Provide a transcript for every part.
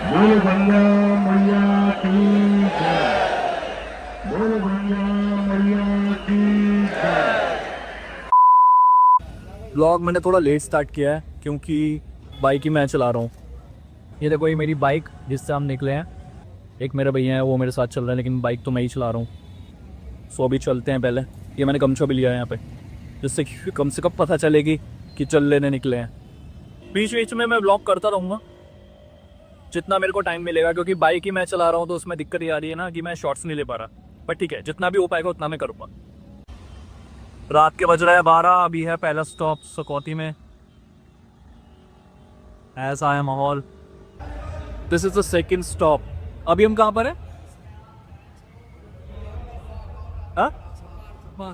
बोलो गंगा मैया की जय। बोलो गंगा मैया की जय। ब्लॉग मैंने थोड़ा लेट स्टार्ट किया है क्योंकि बाइक ही मैं चला रहा हूँ। ये देखो, ये मेरी बाइक जिससे हम निकले हैं। एक मेरे भैया है, वो मेरे साथ चल रहे हैं, लेकिन बाइक तो मैं ही चला रहा हूँ। सो अभी चलते हैं। पहले ये मैंने गमछा भी लिया है यहाँ पे, जिससे कि कम से कम पता चलेगी कि चल लेने निकले हैं। बीच बीच में मैं ब्लॉग करता रहूँगा जितना मेरे को टाइम मिलेगा, क्योंकि बाइक ही मैं चला रहा हूँ तो उसमें दिक्कत ये आ रही है ना कि मैं शॉर्ट्स नहीं ले पा रहा। पर ठीक है, जितना भी हो पाएगा उतना मैं करूँगा। रात के बज रहे हैं 12। अभी है पहला स्टॉप सकौती में। ऐसा है माहौल। This is the second stop. अभी हम कहाँ पर हैं?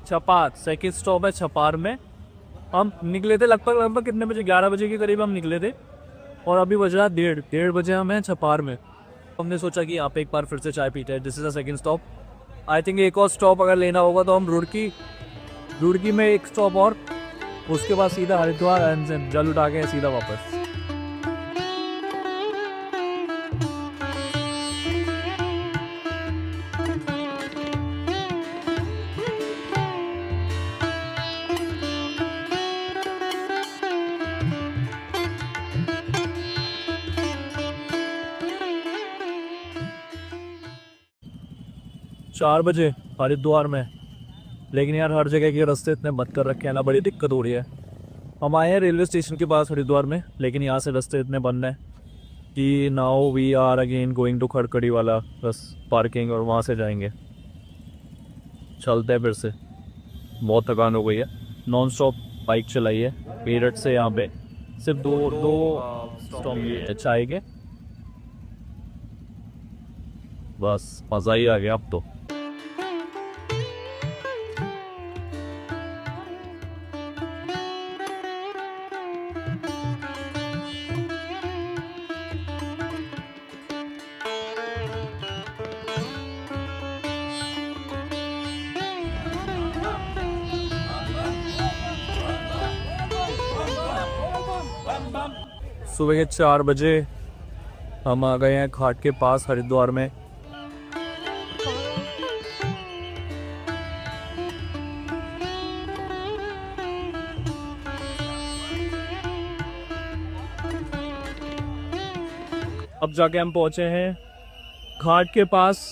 छपार। सेकेंड स्टॉप है छपार में। हम निकले थे लगभग लगभग कितने बजे? 11 बजे के करीब हम निकले थे, और अभी बज रहा है 1:30 बजे हम हैं छपार में। हमने सोचा कि यहाँ पे एक बार फिर से चाय पीते हैं। This is the second stop. I think एक और स्टॉप अगर लेना होगा तो हम रुड़की में एक स्टॉप, और उसके बाद सीधा हरिद्वार एंड जल उठा के सीधा वापस। 4 बजे हरिद्वार में। लेकिन यार हर जगह के रास्ते इतने बंद कर रखे हैं ना, बड़ी दिक्कत हो रही है। हम आए हैं रेलवे स्टेशन के पास हरिद्वार में, लेकिन यहाँ से रास्ते इतने बंद हैं कि now we are again going to खड़खड़ी वाला बस पार्किंग, और वहाँ से जाएंगे। चलते हैं फिर से। बहुत थकान हो गई है। नॉन स्टॉप बाइक चलाई है मेरठ से यहाँ पे। सिर्फ दो स्टॉप है चाय के। बस मज़ा ही आ गया अब तो। सुबह के 4 बजे हम आ गए हैं घाट के पास हरिद्वार में। अब जाके हम पहुंचे हैं घाट के पास।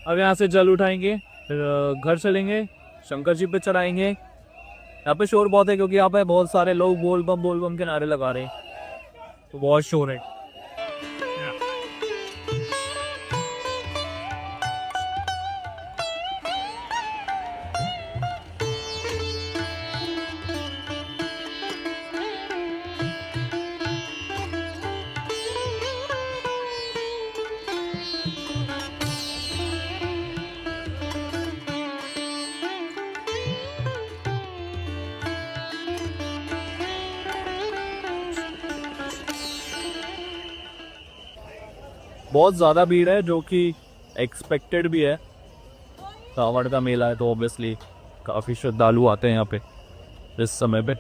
अब यहाँ से जल उठाएंगे, फिर घर चलेंगे, शंकर जी पे चढ़ाएंगे। यहाँ पे शोर बहुत है क्योंकि यहाँ पे बहुत सारे लोग बोल बम के नारे लगा रहे हैं, तो बहुत शोर है। बहुत ज़्यादा भीड़ है, जो कि एक्सपेक्टेड भी है। कांवड़ का मेला है तो ऑब्वियसली काफ़ी श्रद्धालु आते हैं यहाँ पे इस समय पे।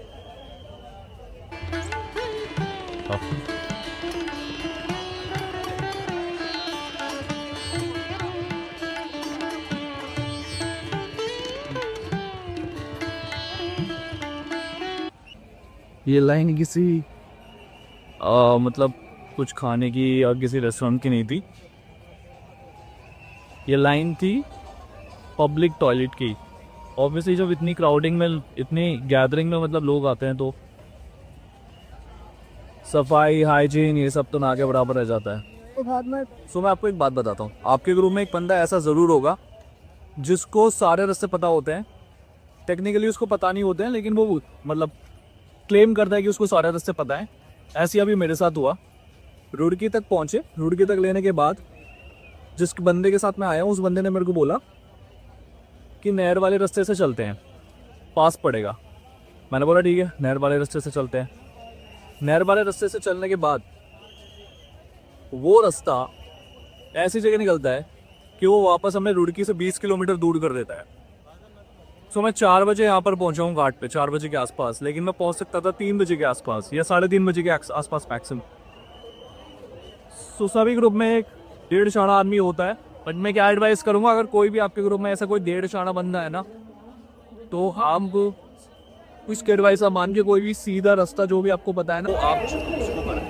ये लाइन किसी मतलब कुछ खाने की या किसी रेस्टोरेंट की नहीं थी। ये लाइन थी पब्लिक टॉयलेट की। ऑब्वियसली जब इतनी क्राउडिंग में, इतनी गैदरिंग में मतलब लोग आते हैं तो सफाई हाइजीन ये सब तो ना के बराबर रह जाता है। सो मैं आपको एक बात बताता हूँ। आपके ग्रुप में एक बंदा ऐसा ज़रूर होगा जिसको सारे रास्ते पता होते हैं। टेक्निकली उसको पता नहीं होते हैं, लेकिन वो मतलब क्लेम करता है कि उसको सारे रास्ते पता है। ऐसे अभी मेरे साथ हुआ। रुड़की तक पहुँचे। रुड़की तक लेने के बाद जिस बंदे के साथ मैं आया हूँ, उस बंदे ने मेरे को बोला कि नहर वाले रास्ते से चलते हैं, पास पड़ेगा। मैंने बोला ठीक है, नहर वाले रास्ते से चलते हैं। नहर वाले रास्ते से चलने के बाद वो रास्ता ऐसी जगह निकलता है कि वो वापस हमें रुड़की से 20 किलोमीटर दूर कर देता है। सो मैं 4 बजे यहाँ पर पहुँचा हूँ घाट पे, 4 बजे के आसपास, लेकिन मैं पहुँच सकता था 3 बजे के आसपास या 3:30 बजे के आसपास मैक्सिमम। सो सभी ग्रुप में एक 1.5 शाना आदमी होता है, बट मैं क्या एडवाइस करूँगा, अगर कोई भी आपके ग्रुप में ऐसा कोई 1.5 शाना बंदा है ना, तो आप उसके एडवाइस आप मान के कोई भी सीधा रास्ता जो भी आपको पता है ना, वो आप उसको करें।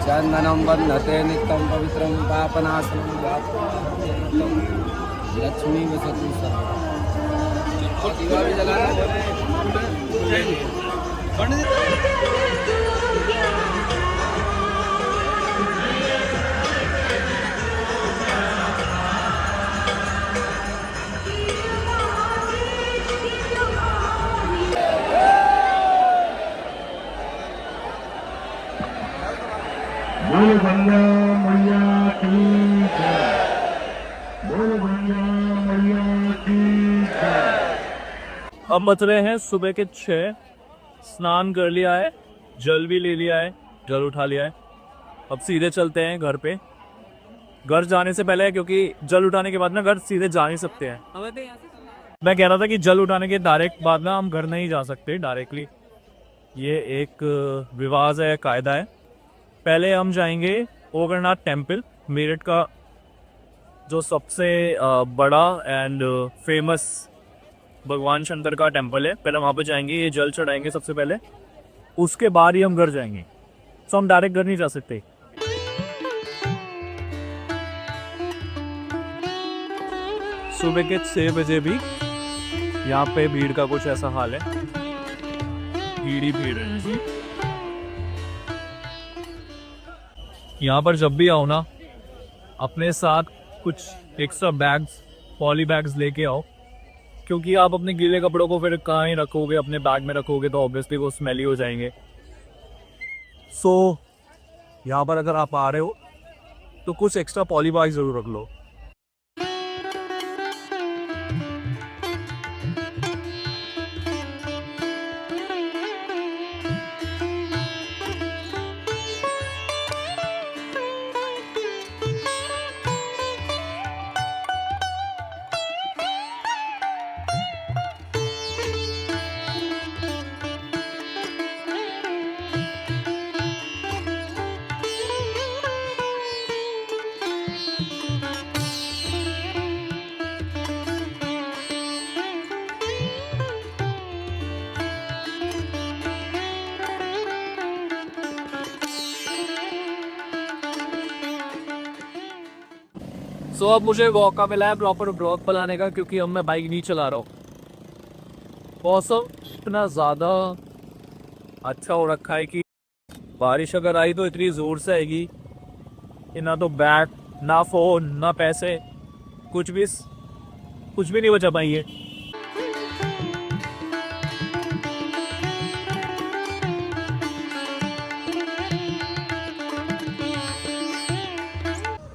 चंदनं बन्धते नित्यं पवित्रं पापनाशनं लक्ष्मी वसतु सदा। दीवा भी जलाना बोलो गंगा मैया की जय। बोलो गंगा मैया की जय। अब बज रहे हैं सुबह के 6। स्नान कर लिया है, जल भी ले लिया है, जल उठा लिया है। अब सीधे चलते हैं घर पे। घर जाने से पहले, क्योंकि जल उठाने के बाद ना घर सीधे जा नहीं सकते हैं। मैं कह रहा था कि जल उठाने के डायरेक्ट बाद ना हम घर नहीं जा सकते डायरेक्टली। ये एक रिवाज है, कायदा है। पहले हम जाएंगे ओगरनाथ टेम्पल, मेरठ का जो सबसे बड़ा एंड फेमस भगवान शंकर का टेम्पल है। पहले वहाँ पे जाएंगे, ये जल चढ़ाएंगे सबसे पहले, उसके बाद ही हम घर जाएंगे। तो हम डायरेक्ट घर नहीं जा सकते। सुबह के 6 बजे भी यहाँ पे भीड़ का कुछ ऐसा हाल है, भीड़ ही भीड़ है। यहाँ पर जब भी आओ ना, अपने साथ कुछ एक्स्ट्रा बैग्स, पॉली बैग्स लेके आओ, क्योंकि आप अपने गीले कपड़ों को फिर कहाँ ही रखोगे, अपने बैग में रखोगे तो ऑब्वियसली वो स्मेली हो जाएंगे। सो यहाँ पर अगर आप आ रहे हो तो कुछ एक्स्ट्रा पॉली बैग ज़रूर रख लो। सो अब मुझे मौका मिला है प्रॉपर ब्लॉग बनाने का, क्योंकि अब मैं बाइक नहीं चला रहा हूँ। मौसम इतना ज़्यादा अच्छा हो रखा है कि बारिश अगर आई तो इतनी ज़ोर से आएगी कि ना तो बैग, ना फ़ोन, ना पैसे, कुछ भी नहीं बचा पाएंगे।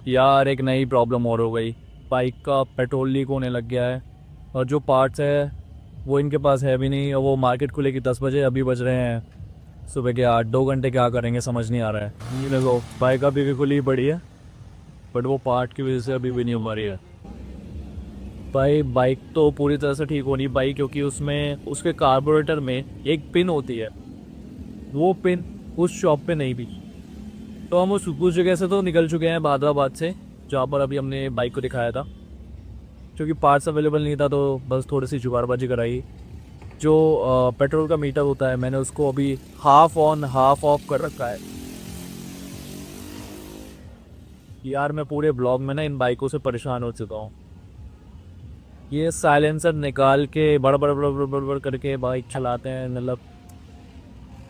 यार एक नई प्रॉब्लम और हो गई, बाइक का पेट्रोल लीक होने लग गया है, और जो पार्ट्स है वो इनके पास है भी नहीं, और वो मार्केट खुलेगी 10 बजे, अभी बज रहे हैं सुबह के 8। 2 घंटे क्या करेंगे समझ नहीं आ रहा है। ये देखो बाइक अभी भी खुली पड़ी है, बट वो पार्ट की वजह से अभी भी नहीं हो पा रही है। भाई बाइक तो पूरी तरह से ठीक होनी भाई, क्योंकि उसमें उसके कार्बोरेटर में एक पिन होती है, वो पिन उस शॉप पे नहीं भी। तो हम उस जगह से तो निकल चुके हैं, बादराबाद से, जहाँ पर अभी हमने बाइक को दिखाया था। क्योंकि पार्ट्स अवेलेबल नहीं था तो बस थोड़ी सी जुगाड़बाजी कराई। जो पेट्रोल का मीटर होता है मैंने उसको अभी हाफ ऑन हाफ ऑफ कर रखा है। यार मैं पूरे ब्लॉग में ना इन बाइकों से परेशान हो चुका हूँ। ये साइलेंसर निकाल के बड़ बड़ करके बाइक चलाते हैं, मतलब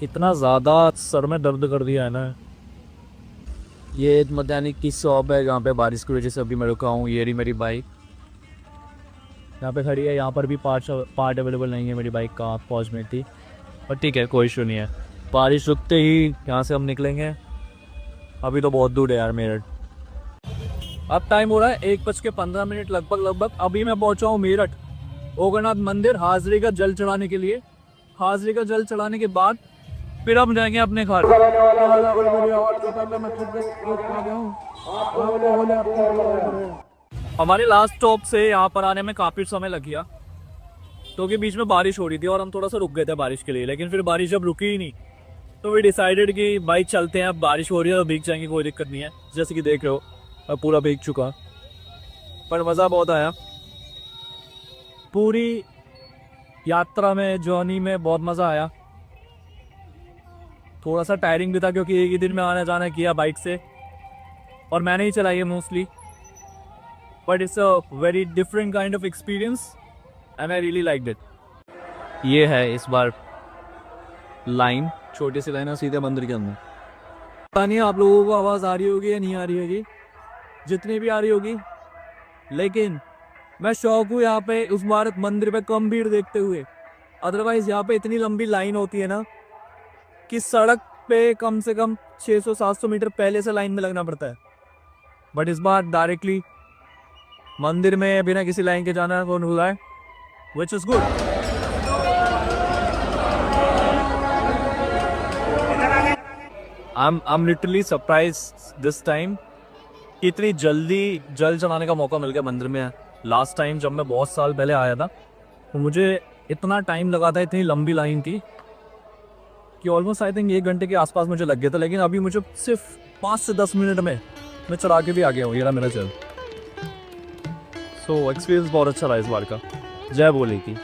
इतना ज़्यादा सर में दर्द कर दिया है ना। ये मैकेनिक की शॉप है जहाँ पे बारिश की वजह से अभी मैं रुका हूँ। ये रही मेरी बाइक, यहाँ पे खड़ी है, यहाँ पर भी पार्ट अवेलेबल नहीं है मेरी बाइक का, पॉज में थी, पर ठीक है कोई इशू नहीं है। बारिश रुकते ही यहाँ से हम निकलेंगे। अभी तो बहुत दूर है यार मेरठ। अब टाइम हो रहा है 1:15 लगभग। अभी मैं पहुँचा हूँ मेरठ ओगरनाथ मंदिर हाजिरी का जल चढ़ाने के लिए। हाजिरी का जल चढ़ाने के बाद फिर हम जाएंगे अपने घर। हमारे लास्ट स्टॉप से यहाँ पर आने में काफ़ी समय लग गया, क्योंकि बीच में बारिश हो रही थी और हम थोड़ा सा रुक गए थे बारिश के लिए। लेकिन फिर बारिश जब रुकी ही नहीं तो वी डिसाइडेड कि भाई चलते हैं, अब बारिश हो रही है तो भीग जाएंगे, कोई दिक्कत नहीं है। जैसे कि देख रहे हो अब पूरा भीग चुका, पर मज़ा बहुत आया। पूरी यात्रा में, जर्नी में बहुत मज़ा आया। थोड़ा सा टायरिंग भी था क्योंकि एक ही दिन में आना जाना किया बाइक से, और मैंने ही चलाई है mostly, but it's a very different kind of experience and I really liked it. ये है इस बार लाइन, छोटी सी लाइन है सीधे मंदिर के अंदर। पता नहीं आप लोगों को आवाज़ आ रही होगी या नहीं आ रही होगी, जितनी भी आ रही होगी, लेकिन मैं शौक हूँ यहाँ पे उस बार मंदिर पे कम भीड़ देखते हुए। अदरवाइज यहाँ पे इतनी लंबी लाइन होती है ना कि सड़क पे कम से कम 600-700 मीटर पहले से लाइन में लगना पड़ता है, बट इस बार डायरेक्टली मंदिर में बिना किसी लाइन के जाना कौन हुआ है, which is good। I'm literally surprised this time कि इतनी जल्दी जल चढ़ाने का मौका मिल गया मंदिर में। लास्ट टाइम जब मैं बहुत साल पहले आया था तो मुझे इतना टाइम लगा था, इतनी लंबी लाइन थी कि ऑलमोस्ट आई थिंक 1 घंटे के आसपास मुझे लग गया था। लेकिन अभी मुझे सिर्फ 5 से 10 मिनट में मैं चढ़ा के भी आ गया हूँ, ये रहा मेरा जल। सो एक्सपीरियंस बहुत अच्छा रहा इस बार का। जय बोले की।